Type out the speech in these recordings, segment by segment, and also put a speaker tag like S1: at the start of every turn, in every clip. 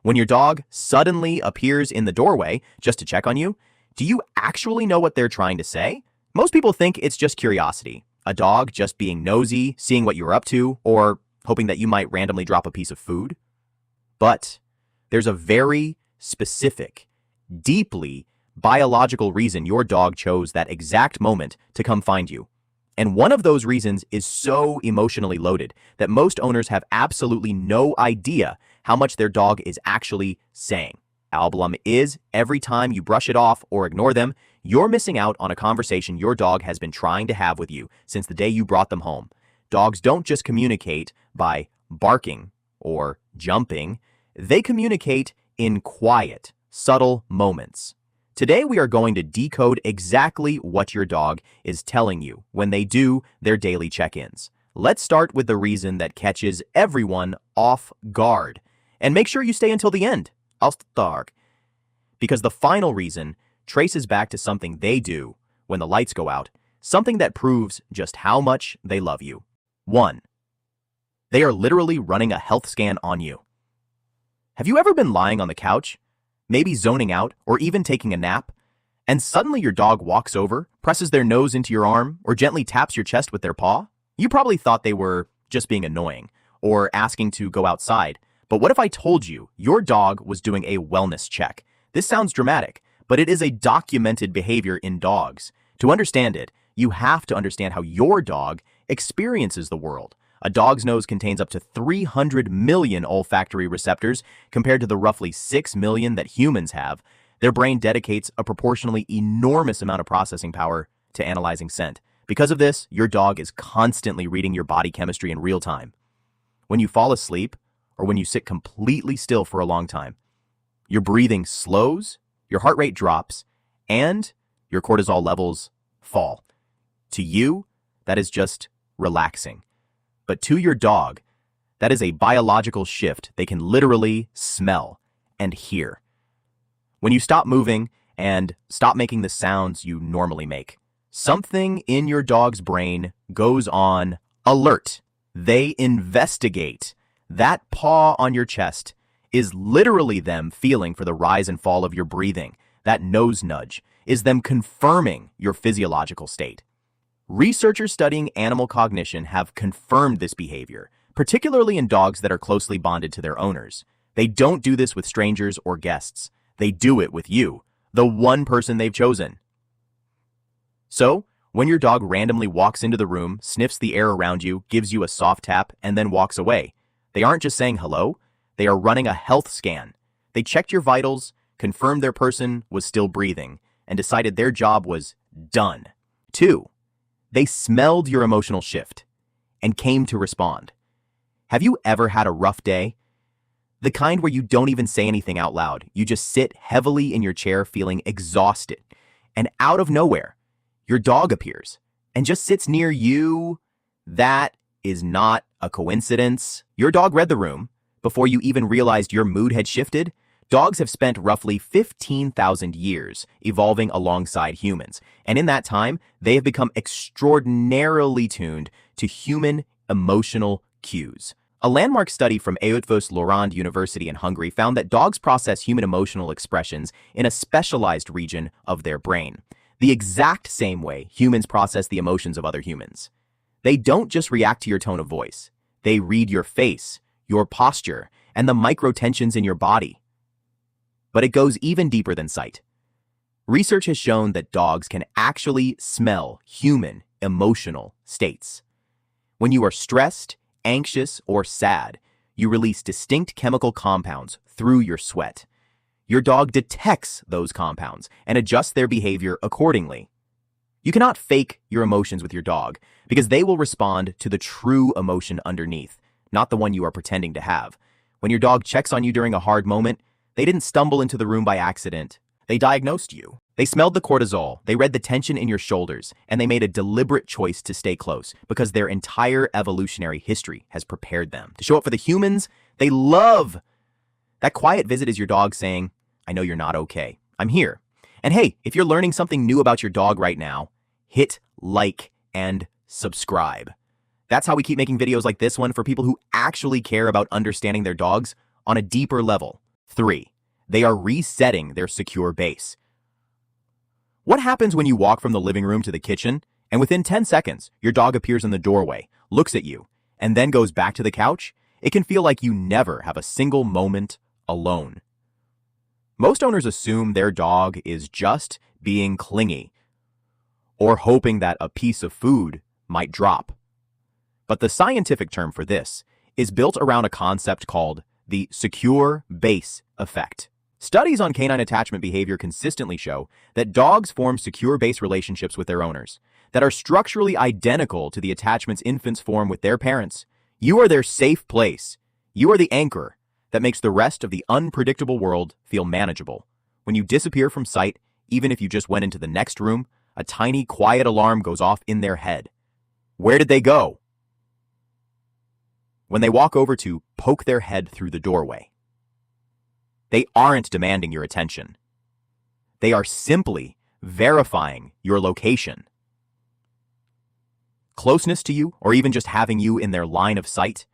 S1: When your dog suddenly appears in the doorway just to check on you, do you actually know what they're trying to say? Most people think it's just curiosity, a dog just being nosy, seeing what you're up to, or hoping that you might randomly drop a piece of food. But there's a very specific, deeply biological reason your dog chose that exact moment to come find you. And one of those reasons is so emotionally loaded that most owners have absolutely no idea how much their dog is actually saying. Album is every time you brush it off or ignore them, you're missing out on a conversation your dog has been trying to have with you since the day you brought them home. Dogs don't just communicate by barking or jumping, they communicate in quiet, subtle moments. Today we are going to decode exactly what your dog is telling you when they do their daily check-ins. Let's start with the reason that catches everyone off guard. And make sure you stay until the end. I'll start. Because the final reason traces back to something they do when the lights go out, something that proves just how much they love you. 1. They are literally running a health scan on you. Have you ever been lying on the couch, maybe zoning out or even taking a nap, and suddenly your dog walks over, presses their nose into your arm, or gently taps your chest with their paw? You probably thought they were just being annoying or asking to go outside. But what if I told you your dog was doing a wellness check? This sounds dramatic, but it is a documented behavior in dogs. To understand it, you have to understand how your dog experiences the world. A dog's nose contains up to 300 million olfactory receptors compared to the roughly 6 million that humans have. Their brain dedicates a proportionally enormous amount of processing power to analyzing scent. Because of this, your dog is constantly reading your body chemistry in real time. When you fall asleep, or when you sit completely still for a long time, your breathing slows, your heart rate drops, and your cortisol levels fall. To you, that is just relaxing. But to your dog, that is a biological shift they can literally smell and hear. When you stop moving and stop making the sounds you normally make, something in your dog's brain goes on alert. They investigate. That paw on your chest is literally them feeling for the rise and fall of your breathing. That nose nudge is them confirming your physiological state. Researchers studying animal cognition have confirmed this behavior, particularly in dogs that are closely bonded to their owners. They don't do this with strangers or guests. They do it with you, the one person they've chosen. So, when your dog randomly walks into the room, sniffs the air around you, gives you a soft tap, and then walks away, they aren't just saying hello, they are running a health scan. They checked your vitals, confirmed their person was still breathing, and decided their job was done. 2. They smelled your emotional shift and came to respond. Have you ever had a rough day? The kind where you don't even say anything out loud. You just sit heavily in your chair feeling exhausted. And out of nowhere, your dog appears and just sits near you. That is not a coincidence. Your dog read the room before you even realized your mood had shifted. Dogs have spent roughly 15,000 years evolving alongside humans, and in that time, they have become extraordinarily tuned to human emotional cues. A landmark study from Eötvös Loránd University in Hungary found that dogs process human emotional expressions in a specialized region of their brain, the exact same way humans process the emotions of other humans. They don't just react to your tone of voice. They read your face, your posture, and the micro-tensions in your body. But it goes even deeper than sight. Research has shown that dogs can actually smell human emotional states. When you are stressed, anxious, or sad, you release distinct chemical compounds through your sweat. Your dog detects those compounds and adjusts their behavior accordingly. You cannot fake your emotions with your dog because they will respond to the true emotion underneath, not the one you are pretending to have. When your dog checks on you during a hard moment, they didn't stumble into the room by accident. They diagnosed you. They smelled the cortisol, they read the tension in your shoulders, and they made a deliberate choice to stay close because their entire evolutionary history has prepared them to show up for the humans they love. That quiet visit is your dog saying, I know you're not okay. I'm here. And hey, if you're learning something new about your dog right now, hit like and subscribe. That's how we keep making videos like this one for people who actually care about understanding their dogs on a deeper level. 3. They are resetting their secure base. What happens when you walk from the living room to the kitchen, and within 10 seconds, your dog appears in the doorway, looks at you, and then goes back to the couch? It can feel like you never have a single moment alone. Most owners assume their dog is just being clingy or hoping that a piece of food might drop. But the scientific term for this is built around a concept called the secure base effect. Studies on canine attachment behavior consistently show that dogs form secure base relationships with their owners that are structurally identical to the attachments infants form with their parents. You are their safe place. You are the anchor that makes the rest of the unpredictable world feel manageable. When you disappear from sight, even if you just went into the next room, a tiny, quiet alarm goes off in their head. Where did they go? When they walk over to poke their head through the doorway, they aren't demanding your attention. They are simply verifying your location. Closeness to you, or even just having you in their line of sight,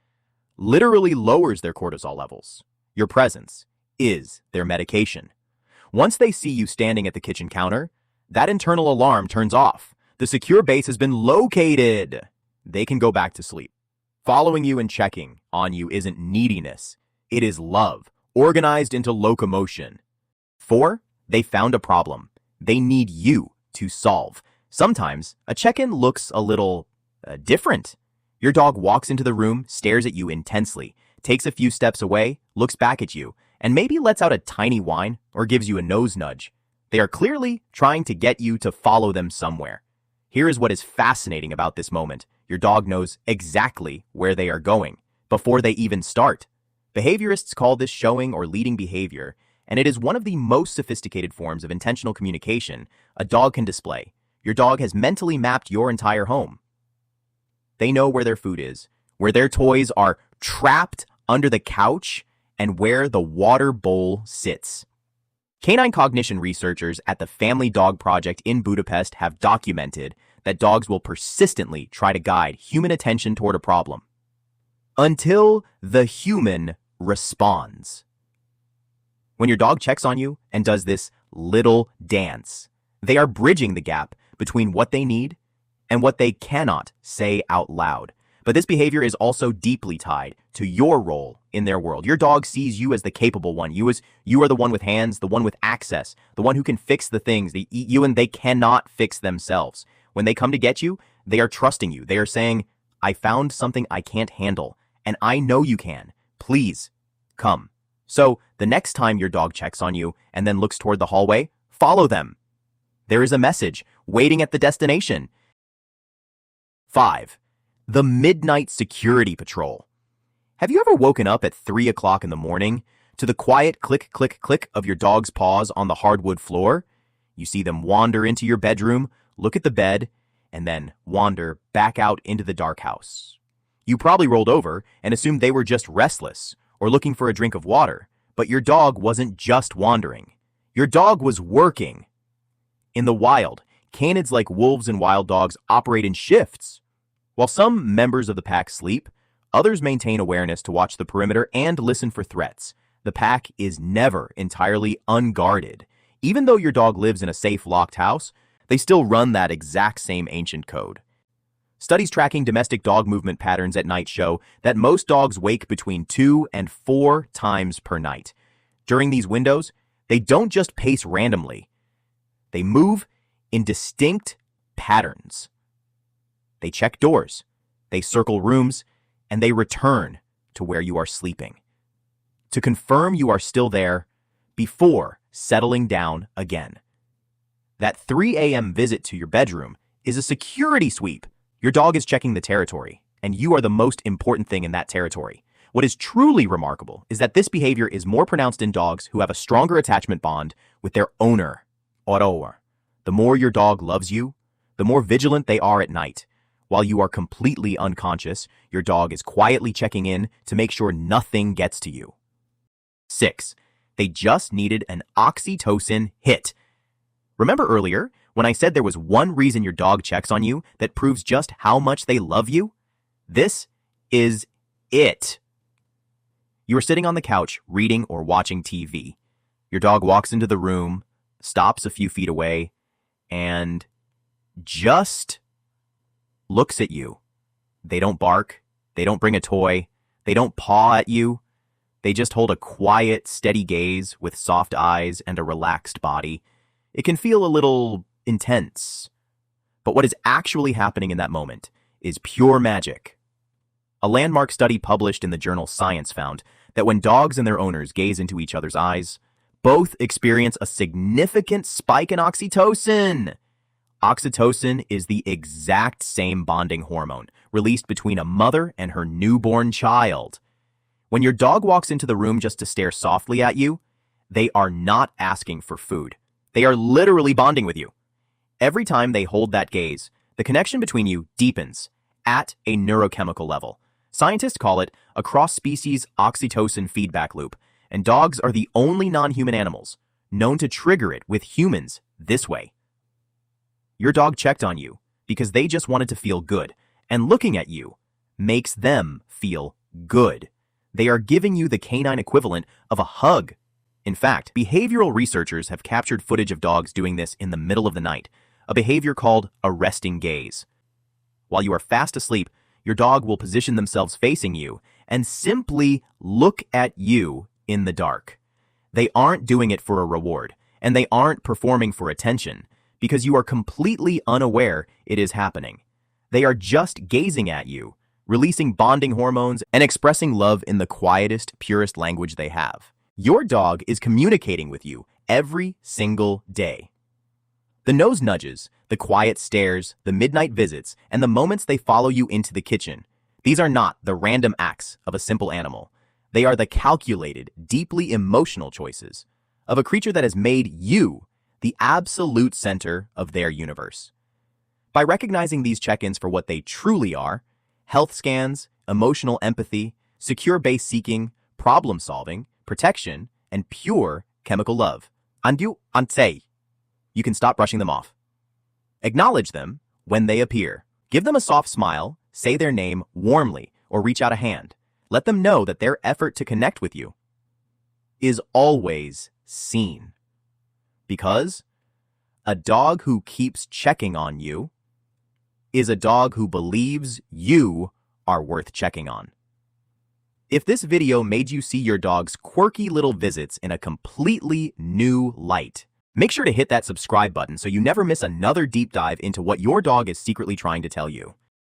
S1: literally lowers their cortisol levels. Your presence is their medication. Once they see you standing at the kitchen counter, that internal alarm turns off. The secure base has been located. They can go back to sleep. Following you and checking on you isn't neediness. It is love, organized into locomotion. 4. They found a problem. They need you to solve. Sometimes a check-in looks a little different. Your dog walks into the room, stares at you intensely, takes a few steps away, looks back at you, and maybe lets out a tiny whine or gives you a nose nudge. They are clearly trying to get you to follow them somewhere. Here is what is fascinating about this moment. Your dog knows exactly where they are going before they even start. Behaviorists call this showing or leading behavior, and it is one of the most sophisticated forms of intentional communication a dog can display. Your dog has mentally mapped your entire home. They know where their food is, where their toys are trapped under the couch, and where the water bowl sits. Canine cognition researchers at the Family Dog Project in Budapest have documented that dogs will persistently try to guide human attention toward a problem until the human responds. When your dog checks on you and does this little dance, they are bridging the gap between what they need and what they cannot say out loud. But this behavior is also deeply tied to your role in their world. Your dog sees you as the capable one. You are the one with hands, the one with access, the one who can fix the things that eat you and they cannot fix themselves. When they come to get you, they are trusting you. They are saying, I found something I can't handle, and I know you can. Please, come. So the next time your dog checks on you and then looks toward the hallway, follow them. There is a message waiting at the destination. 5. The midnight security patrol. Have you ever woken up at 3 o'clock in the morning to the quiet click, click, click of your dog's paws on the hardwood floor? You see them wander into your bedroom, look at the bed, and then wander back out into the dark house. You probably rolled over and assumed they were just restless or looking for a drink of water, but your dog wasn't just wandering. Your dog was working. In the wild, canids like wolves and wild dogs operate in shifts. While some members of the pack sleep, others maintain awareness to watch the perimeter and listen for threats. The pack is never entirely unguarded. Even though your dog lives in a safe, locked house, they still run that exact same ancient code. Studies tracking domestic dog movement patterns at night show that most dogs wake between 2 and 4 times per night. During these windows, they don't just pace randomly. They move in distinct patterns. They check doors, they circle rooms, and they return to where you are sleeping to confirm you are still there before settling down again. That 3 a.m. visit to your bedroom is a security sweep. Your dog is checking the territory, and you are the most important thing in that territory. What is truly remarkable is that this behavior is more pronounced in dogs who have a stronger attachment bond with their owner, orower. The more your dog loves you, the more vigilant they are at night. While you are completely unconscious, your dog is quietly checking in to make sure nothing gets to you. 6. They just needed an oxytocin hit. Remember earlier when I said there was one reason your dog checks on you that proves just how much they love you? This is it. You are sitting on the couch, reading or watching TV. Your dog walks into the room, stops a few feet away, and just looks at you. They don't bark. They don't bring a toy. They don't paw at you. They just hold a quiet, steady gaze with soft eyes and a relaxed body. It can feel a little intense. But what is actually happening in that moment is pure magic. A landmark study published in the journal Science found that when dogs and their owners gaze into each other's eyes, both experience a significant spike in oxytocin. Oxytocin is the exact same bonding hormone released between a mother and her newborn child. When your dog walks into the room just to stare softly at you, they are not asking for food. They are literally bonding with you. Every time they hold that gaze, the connection between you deepens at a neurochemical level. Scientists call it a cross-species oxytocin feedback loop, and dogs are the only non-human animals known to trigger it with humans this way. Your dog checked on you because they just wanted to feel good, and looking at you makes them feel good. They are giving you the canine equivalent of a hug. In fact, behavioral researchers have captured footage of dogs doing this in the middle of the night, a behavior called a resting gaze. While you are fast asleep, your dog will position themselves facing you and simply look at you in the dark. They aren't doing it for a reward, and they aren't performing for attention, because you are completely unaware it is happening. They are just gazing at you, releasing bonding hormones and expressing love in the quietest, purest language they have. Your dog is communicating with you every single day. The nose nudges, the quiet stares, the midnight visits, and the moments they follow you into the kitchen. These are not the random acts of a simple animal. They are the calculated, deeply emotional choices of a creature that has made you the absolute center of their universe. By recognizing these check-ins for what they truly are, health scans, emotional empathy, secure base seeking, problem solving, protection, and pure chemical love. Andu ante. You can stop brushing them off. Acknowledge them when they appear. Give them a soft smile, say their name warmly, or reach out a hand. Let them know that their effort to connect with you is always seen. Because a dog who keeps checking on you is a dog who believes you are worth checking on. If this video made you see your dog's quirky little visits in a completely new light, make sure to hit that subscribe button so you never miss another deep dive into what your dog is secretly trying to tell you.